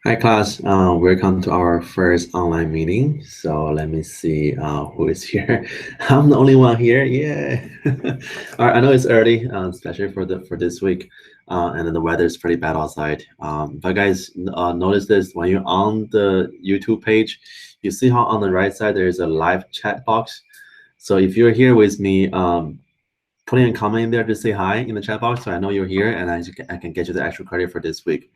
Hi class, welcome to our first online meeting. So let me see who is here. I'm the only one here, yeah. All right, I know it's early, especially for this week, and then the weather is pretty bad outside. But guys, notice this, when you're on the YouTube page, you see how on the right side there is a live chat box. So if you're here with me, putting a comment in there to say hi in the chat box, so I know you're here, and I can get you the extra credit for this week.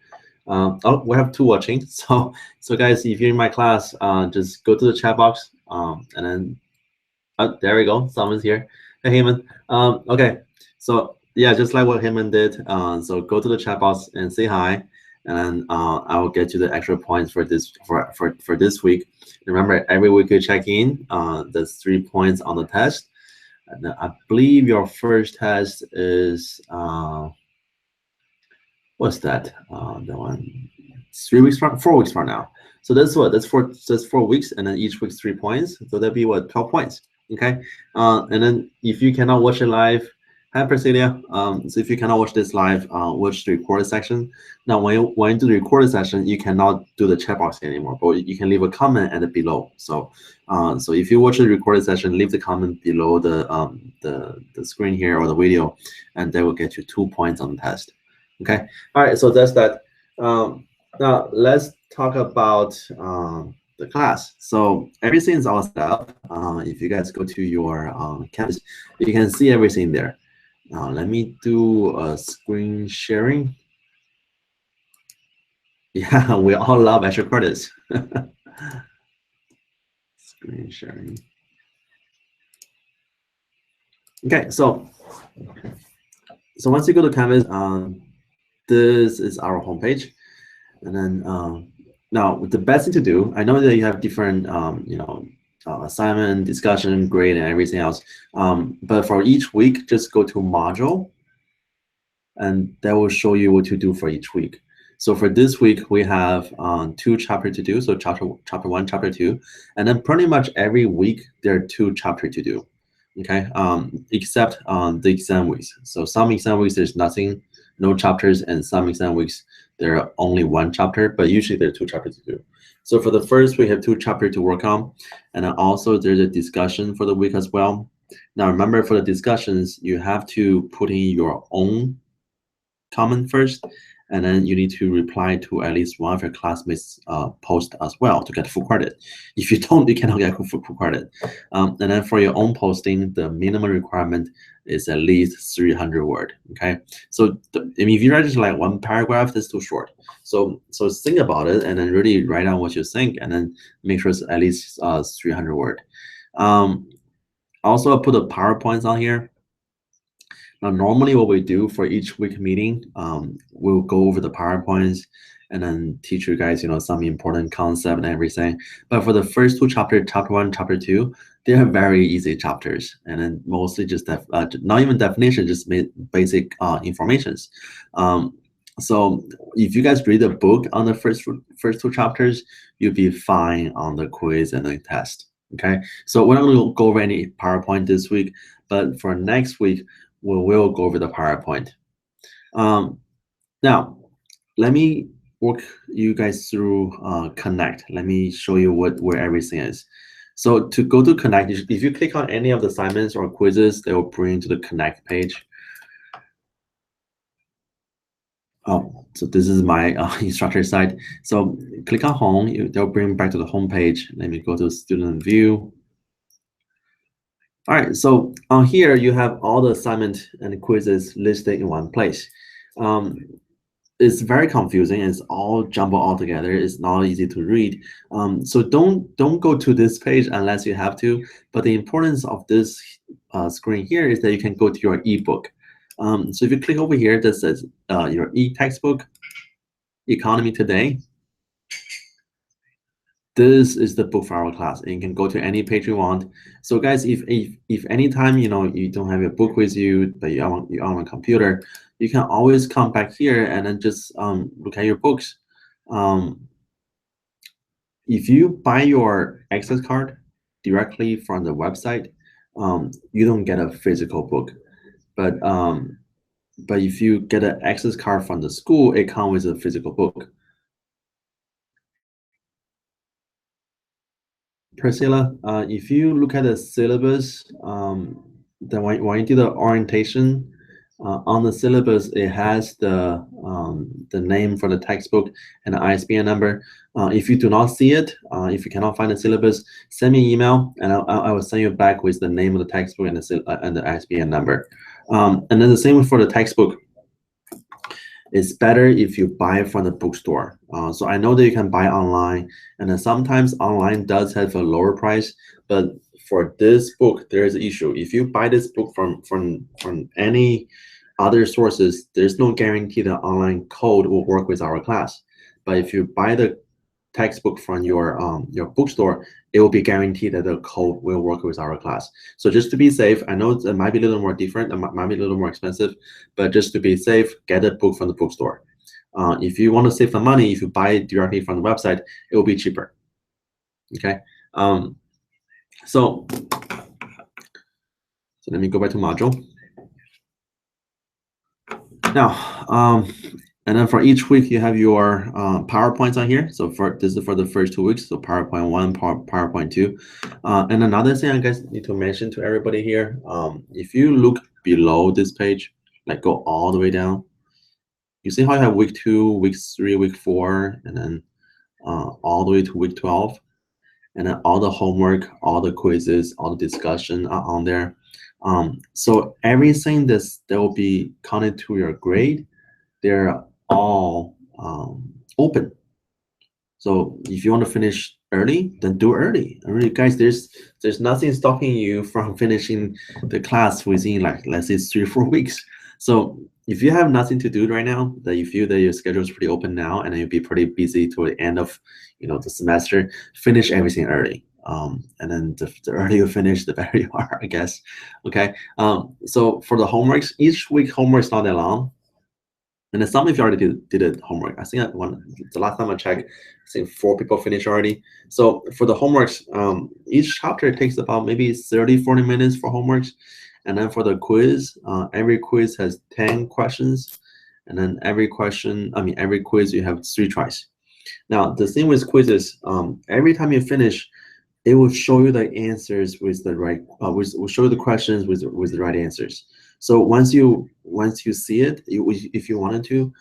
Oh, we have two watching. So guys, if you're in my class, just go to the chat box, and then there we go. Someone's here. Hey, Heyman. Okay. So yeah, just like what Heyman did. So go to the chat box and say hi, and then I will get you the extra points for this week. Remember, every week you check in. There's 3 points on the test. And I believe your first test is what's that? The one 3 weeks from 4 weeks from now. So that's what that's 4 weeks, and then each week's 3 points. So that'd be what 12 points. Okay. And then if you cannot watch it live, hi Priscilla. So if you cannot watch this live, watch the recorded section. Now when you do the recorded session, you cannot do the chat box anymore, but you can leave a comment at the below. So so if you watch the recorded session, leave the comment below the screen here or the video, and that will get you 2 points on the test. Okay. All right. So that's that. Now let's talk about the class. So everything is all set up. If you guys go to your Canvas, you can see everything there. Now let me do a screen sharing. Yeah, we all love extra credits. Screen sharing. Okay, so once you go to Canvas, this is our homepage, and then now the best thing to do. I know that you have different, assignment, discussion, grade, and everything else. But for each week, just go to module, and that will show you what to do for each week. So for this week, we have 2 chapters to do. So chapter 1, chapter 2, and then pretty much every week there are 2 chapters to do. Okay, except the exam weeks. So some exam weeks there's nothing, no chapters, and some exam weeks there are only 1 chapter, but usually there are 2 chapters to do. So for the first, we have 2 chapters to work on, and then also there's a discussion for the week as well. Now remember, for the discussions, you have to put in your own comment first, and then you need to reply to at least one of your classmates' post as well to get full credit. If you don't, you cannot get full credit. And then for your own posting, the minimum requirement is at least 300 word. Okay, so if you write just like 1 paragraph, that's too short. So think about it, and then really write down what you think, and then make sure it's at least 300 word. Also, I put the PowerPoints on here. Now, normally what we do for each week meeting, we'll go over the PowerPoints and then teach you guys, some important concept and everything. But for the first 2 chapters, chapter 1, chapter 2, they are very easy chapters, and then mostly just not even definition, just basic informations. So if you guys read the book on the first 2 chapters, you'll be fine on the quiz and the test. Okay, so we're not going to go over any PowerPoint this week, but for next week, we will go over the PowerPoint. Now, let me walk you guys through Connect. Let me show you where everything is. So to go to Connect, if you click on any of the assignments or quizzes, they will bring you to the Connect page. Oh, so this is my instructor site. So click on Home. They'll bring back to the home page. Let me go to Student View. All right, so on here you have all the assignment and quizzes listed in one place. It's very confusing. It's all jumbled all together. It's not easy to read. So don't go to this page unless you have to. But the importance of this screen here is that you can go to your ebook. So if you click over here, that says your e-textbook, Economy Today. This is the book for our class, and you can go to any page you want. So guys, if anytime you don't have your book with you, but you're on a computer, you can always come back here and then just look at your books. If you buy your access card directly from the website, you don't get a physical book, but if you get an access card from the school, it comes with a physical book. Priscilla, if you look at the syllabus, then when you do the orientation, on the syllabus, it has the name for the textbook and the ISBN number. If you do not see it, if you cannot find the syllabus, send me an email and I will send you back with the name of the textbook and the ISBN number. And then the same for the textbook. It's better if you buy it from the bookstore. So I know that you can buy online, and then sometimes online does have a lower price, but for this book, there is an issue. If you buy this book from any other sources, there's no guarantee the online code will work with our class. But if you buy the textbook from your bookstore, it will be guaranteed that the code will work with our class. So just to be safe, I know it might be a little more different, it might be a little more expensive, but just to be safe, get a book from the bookstore. If you want to save some money, if you buy it directly from the website, it will be cheaper. Okay. So let me go back to module. Now, and then for each week, you have your PowerPoints on here. So this is for the first 2 weeks. So PowerPoint 1, PowerPoint 2. And another thing I guess need to mention to everybody here, if you look below this page, like go all the way down, you see how I have week 2, week 3, week 4, and then all the way to week 12. And then all the homework, all the quizzes, all the discussion are on there. So everything that will be counted to your grade, they're all open. So if you want to finish early, then do early. Really, guys, there's nothing stopping you from finishing the class within, like, let's say 3 or 4 weeks. So if you have nothing to do right now, that you feel that your schedule is pretty open now, and then you'll be pretty busy toward the end of the semester, finish everything early. And then the earlier you finish, the better you are, I guess. Okay. So for the homeworks, each week homework is not that long. And then some of you already did it homework. I think the last time I checked, I think 4 people finished already. So for the homeworks, each chapter takes about maybe 30, 40 minutes for homeworks. And then for the quiz, every quiz has 10 questions. And then every quiz you have 3 tries. Now, the thing with quizzes, every time you finish, it will show you the answers with the right, will show you the questions with the right answers. So once you see it, if you wanted to,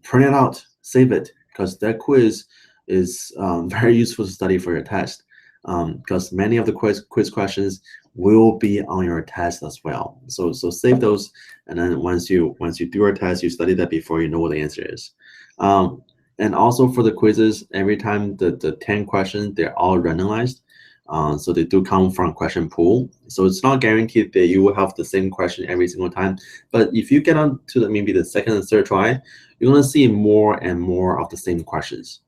print it out, save it, because that quiz is very useful to study for your test. Because many of the quiz questions will be on your test as well. So save those, and then once you do your test, you study that before you know what the answer is. And also for the quizzes, every time the 10 questions, they're all randomized. So they do come from question pool. So it's not guaranteed that you will have the same question every single time. But if you get on to maybe the second and third try, you're gonna see more and more of the same questions.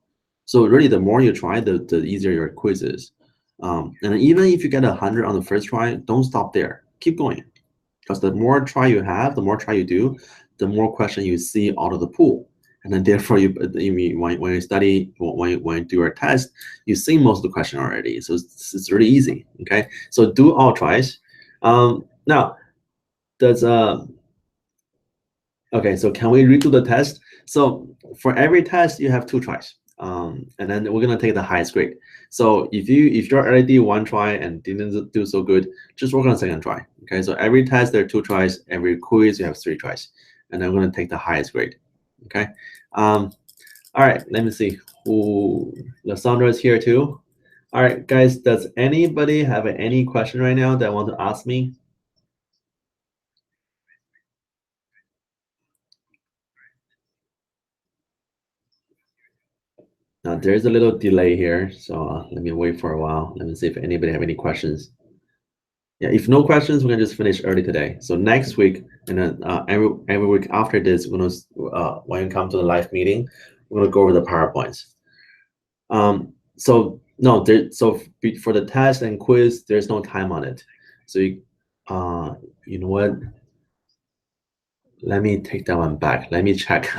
So really, the more you try, the easier your quiz is. And even if you get 100 on the first try, don't stop there. Keep going. Because the more try you have, the more try you do, the more question you see out of the pool. And then therefore, when you study, when you do your test, you see most of the question already. So it's really easy. Okay, so do all tries. Now, okay, so can we redo the test? So for every test, you have 2 tries. And then we're gonna take the highest grade. So if you're already 1 try and didn't do so good, just work on second try. Okay, so every test there are 2 tries. Every quiz you have 3 tries, and then we're gonna take the highest grade. Okay. All right. Let me see who. Lysandra is here too. All right, guys. Does anybody have any question right now that want to ask me? Now there's a little delay here, so let me wait for a while. Let me see if anybody have any questions. Yeah, if no questions, we're gonna just finish early today. So next week, and then every week after this, we're gonna when you come to the live meeting, we're gonna go over the PowerPoints. So no, for the test and quiz, there's no time on it. So you know what? Let me take that one back. Let me check.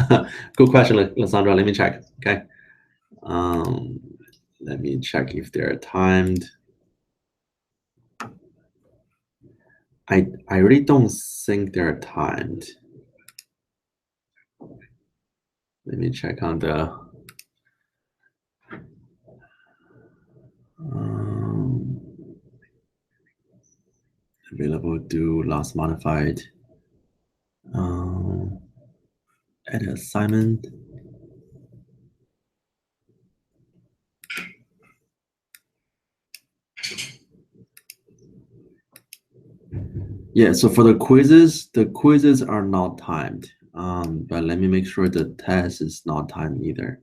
Good question, Lysandra. Let me check. Okay. Let me check if they're timed. I really don't think they're timed. Let me check on the. available, do last modified, edit assignment. Yeah, so for the quizzes are not timed. But let me make sure the test is not timed either.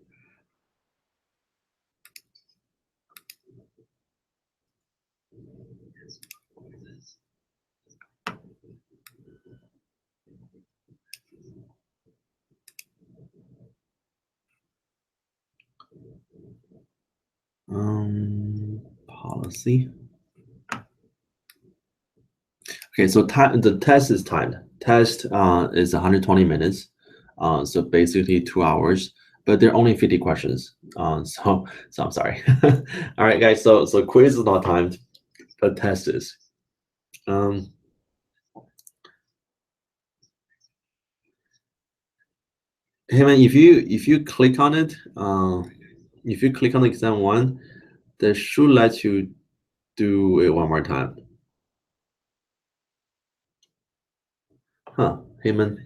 Policy. Okay, so the test is timed. Test is 120 minutes. So basically 2 hours, but there are only 50 questions. So I'm sorry. All right, guys. So quiz is not timed, but test is. Hey man, if you click on it, if you click on exam 1, they should let you do it one more time. Huh? Hey man,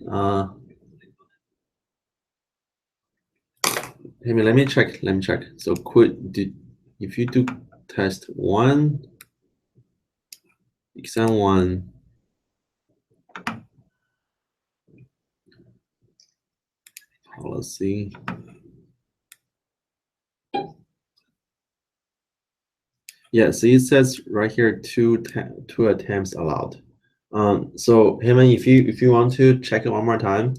hey man, let me check. So if you do test 1, exam 1. Policy. Yeah, so it says right here two attempts allowed. So Heyman, if you want to check it one more time,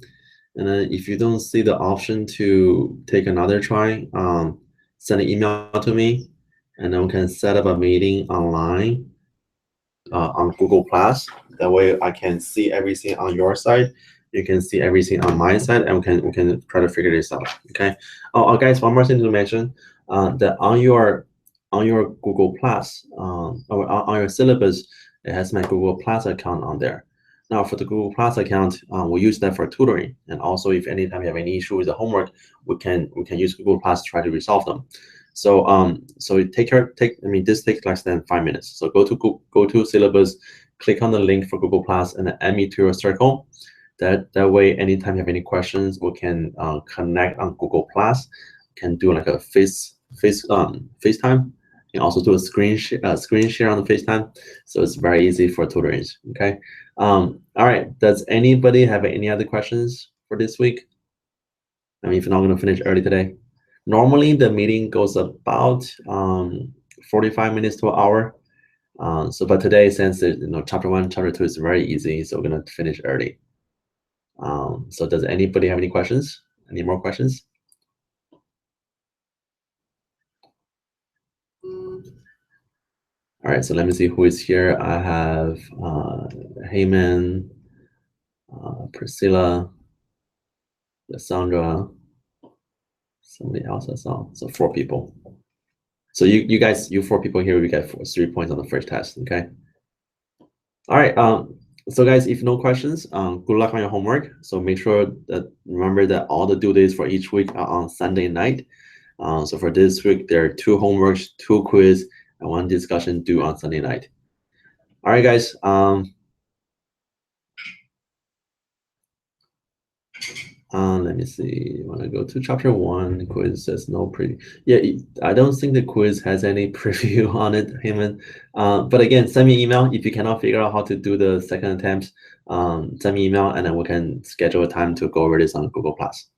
and then if you don't see the option to take another try, send an email to me, and then we can set up a meeting online on Google Plus. That way I can see everything on your side. You can see everything on my side, and we can try to figure this out. Okay. Oh, guys, one more thing to mention. That on your Google Plus, or on your syllabus, it has my Google Plus account on there. Now, for the Google Plus account, we use that for tutoring, and also if anytime you have any issue with the homework, we can use Google Plus to try to resolve them. So so this takes less than 5 minutes. So go to syllabus, click on the link for Google Plus, and add me to your circle. That way, anytime you have any questions, we can connect on Google Plus. Can do like a FaceTime. You can also do a screen share on the FaceTime. So it's very easy for tutoring. Okay. All right. Does anybody have any other questions for this week? I mean, if you're not going to finish early today. Normally, the meeting goes about 45 minutes to an hour. But today, since chapter 1, chapter 2 is very easy, so we're gonna finish early. So does anybody have any questions? Any more questions? All right, so let me see who is here. I have Heyman, Priscilla, Sandra, somebody else I saw. So 4 people. So you 4 people here, we get 3 points on the first test. Okay. All right. So guys, if no questions, good luck on your homework. So make sure that remember that all the due dates for each week are on Sunday night. So for this week, there are 2 homeworks, 2 quiz, and 1 discussion due on Sunday night. All right, guys. Let me see. You want to go to chapter 1? Quiz says no preview. Yeah, I don't think the quiz has any preview on it, Heyman. But again, send me an email if you cannot figure out how to do the second attempt. Send me an email, and then we can schedule a time to go over this on Google Plus.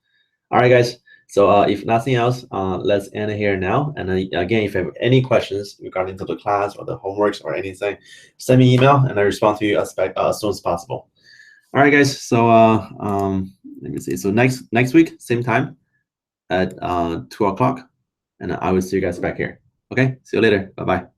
All right, guys. So if nothing else, let's end it here now. And then again, if you have any questions regarding to the class or the homeworks or anything, send me an email, and I respond to you as soon as possible. All right, guys. So let me see. So next week, same time at 2 o'clock, and I will see you guys back here. Okay. See you later. Bye bye.